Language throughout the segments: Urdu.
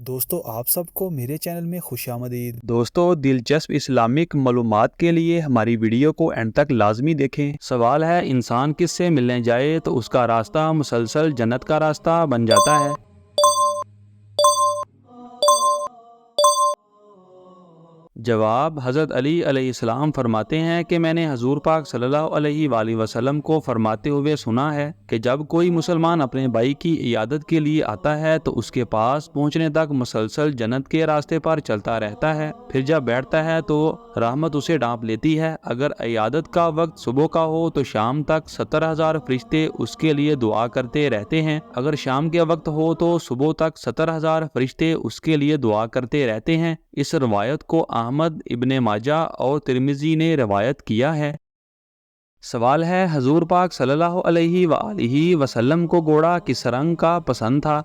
دوستو آپ سب کو میرے چینل میں خوش آمدید۔ دوستو دلچسپ اسلامک معلومات کے لیے ہماری ویڈیو کو اینڈ تک لازمی دیکھیں۔ سوال ہے انسان کس سے ملنے جائے تو اس کا راستہ مسلسل جنت کا راستہ بن جاتا ہے؟ جواب: حضرت علی علیہ السلام فرماتے ہیں کہ میں نے حضور پاک صلی اللہ علیہ وآلہ وسلم کو فرماتے ہوئے سنا ہے کہ جب کوئی مسلمان اپنے بھائی کی عیادت کے لیے آتا ہے تو اس کے پاس پہنچنے تک مسلسل جنت کے راستے پر چلتا رہتا ہے، پھر جب بیٹھتا ہے تو رحمت اسے ڈانپ لیتی ہے۔ اگر عیادت کا وقت صبح کا ہو تو شام تک 70,000 فرشتے اس کے لیے دعا کرتے رہتے ہیں، اگر شام کے وقت ہو تو صبح تک 70,000 فرشتے اس کے لیے دعا کرتے رہتے ہیں۔ اس روایت کو احمد، ابن ماجہ اور ترمذی نے روایت کیا ہے۔ سوال ہے حضور پاک صلی اللہ علیہ وآلہ وسلم کو گھوڑا کس رنگ کا پسند تھا؟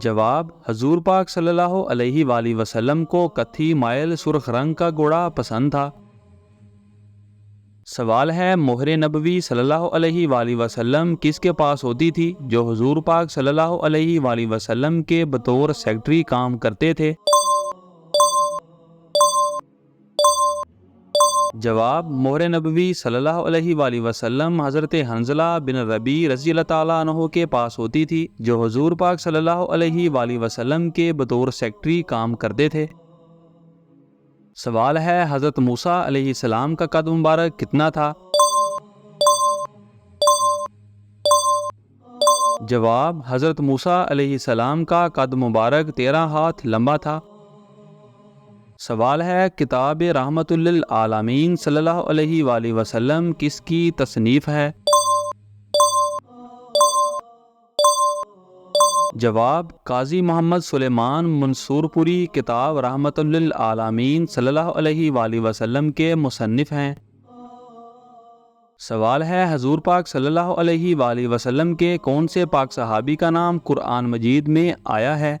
جواب: حضور پاک صلی اللہ علیہ وآلہ وسلم کو کتھی مائل سرخ رنگ کا گھوڑا پسند تھا۔ سوال ہے مہر نبوی صلی اللہ علیہ وآلہ وسلم کس کے پاس ہوتی تھی جو حضور پاک صلی اللہ علیہ وآلہ وسلم کے بطور سیکرٹری کام کرتے تھے؟ جواب: مہر نبوی صلی اللہ علیہ وآلہ وسلم حضرت حنظلہ بن ربیع رضی اللہ تعالیٰ عنہ کے پاس ہوتی تھی جو حضور پاک صلی اللہ علیہ وآلہ وسلم کے بطور سیکرٹری کام کرتے تھے۔ سوال ہے حضرت موسیٰ علیہ السلام کا قد مبارک کتنا تھا؟ جواب: حضرت موسیٰ علیہ السلام کا قد مبارک 13 ہاتھ لمبا تھا۔ سوال ہے کتاب رحمت للعالمین صلی اللہ علیہ وآلہ وسلم کس کی تصنیف ہے؟ جواب: قاضی محمد سلیمان منصور پوری کتاب رحمت للعالمین صلی اللہ علیہ وآلہ وسلم کے مصنف ہیں۔ سوال ہے حضور پاک صلی اللہ علیہ وآلہ وسلم کے کون سے پاک صحابی کا نام قرآن مجید میں آیا ہے؟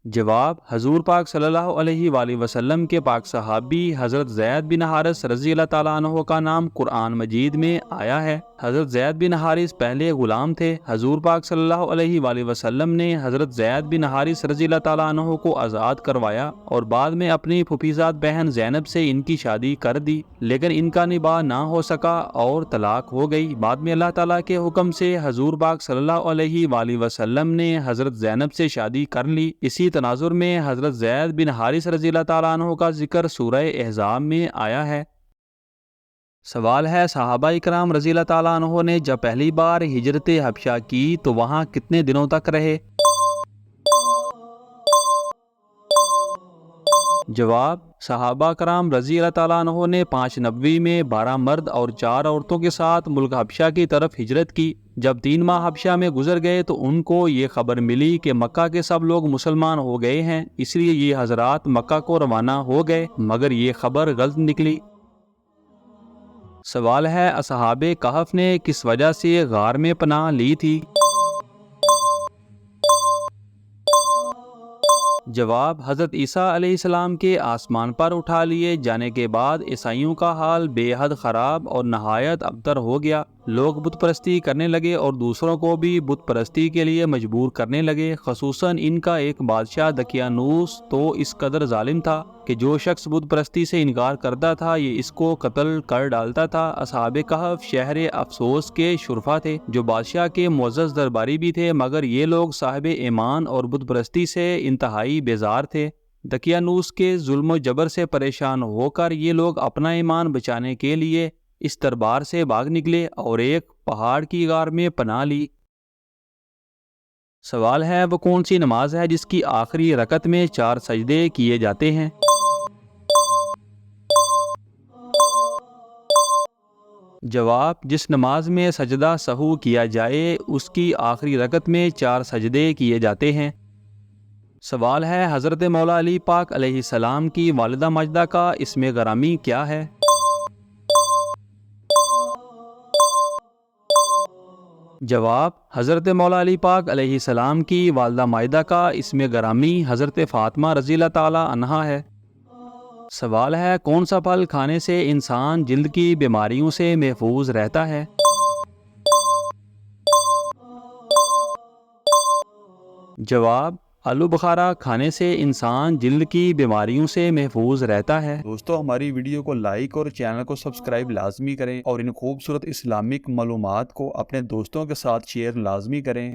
جواب: حضور پاک صلی اللہ علیہ وآلہ وسلم کے پاک صحابی حضرت زید بن حارث رضی اللہ تعالیٰ عنہ کا نام قرآن مجید میں آیا ہے۔ حضرت زید بن حارث پہلے غلام تھے۔ حضور پاک صلی اللہ علیہ وآلہ وسلم نے حضرت زید بن حارث رضی اللہ تعالیٰ عنہ کو آزاد کروایا اور بعد میں اپنی پھوپھیزاد بہن زینب سے ان کی شادی کر دی، لیکن ان کا نباہ نہ ہو سکا اور طلاق ہو گئی۔ بعد میں اللہ تعالیٰ کے حکم سے حضور پاک صلی اللہ علیہ وآلہ وسلم نے حضرت زینب سے شادی کر لی۔ اسی تناظر میں حضرت زید بن حارث رضی اللہ تعالیٰ عنہ کا ذکر سورہ احزاب میں آیا ہے۔ سوال ہے صحابہ اکرام رضی اللہ تعالیٰ عنہ نے جب پہلی بار ہجرت حبشہ کی تو وہاں کتنے دنوں تک رہے؟ جواب: صحابہ کرام رضی اللہ تعالیٰ عنہ نے 5 نبوی میں 12 مرد اور 4 عورتوں کے ساتھ ملک حبشہ کی طرف ہجرت کی۔ جب 3 ماہ حبشہ میں گزر گئے تو ان کو یہ خبر ملی کہ مکہ کے سب لوگ مسلمان ہو گئے ہیں، اس لیے یہ حضرات مکہ کو روانہ ہو گئے، مگر یہ خبر غلط نکلی۔ سوال ہے اصحاب کہف نے کس وجہ سے غار میں پناہ لی تھی؟ جواب: حضرت عیسیٰ علیہ السلام کے آسمان پر اٹھا لیے جانے کے بعد عیسائیوں کا حال بے حد خراب اور نہایت ابتر ہو گیا۔ لوگ بت پرستی کرنے لگے اور دوسروں کو بھی بت پرستی کے لیے مجبور کرنے لگے۔ خصوصاً ان کا ایک بادشاہ دقیانوس تو اس قدر ظالم تھا کہ جو شخص بت پرستی سے انکار کرتا تھا یہ اس کو قتل کر ڈالتا تھا۔ اصحاب کہف شہر افسوس کے شرفا تھے جو بادشاہ کے معزز درباری بھی تھے، مگر یہ لوگ صاحب ایمان اور بت پرستی سے انتہائی بیزار تھے۔ دقیانوس کے ظلم و جبر سے پریشان ہو کر یہ لوگ اپنا ایمان بچانے کے لیے اس دربار سے بھاگ نکلے اور ایک پہاڑ کی غار میں پناہ لی۔ سوال ہے وہ کون سی نماز ہے جس کی آخری رکعت میں 4 سجدے کیے جاتے ہیں؟ جواب: جس نماز میں سجدہ سہو کیا جائے اس کی آخری رکعت میں 4 سجدے کیے جاتے ہیں۔ سوال ہے حضرت مولا علی پاک علیہ السلام کی والدہ ماجدہ کا اسم گرامی کیا ہے؟ جواب: حضرت مولا علی پاک علیہ السلام کی والدہ ماجدہ کا اسم گرامی حضرت فاطمہ رضی اللہ تعالی عنہا ہے۔ سوال ہے کون سا پھل کھانے سے انسان جلد کی بیماریوں سے محفوظ رہتا ہے؟ جواب آلو بخارا کھانے سے انسان جلد کی بیماریوں سے محفوظ رہتا ہے۔ دوستو ہماری ویڈیو کو لائک اور چینل کو سبسکرائب لازمی کریں اور ان خوبصورت اسلامک معلومات کو اپنے دوستوں کے ساتھ شیئر لازمی کریں۔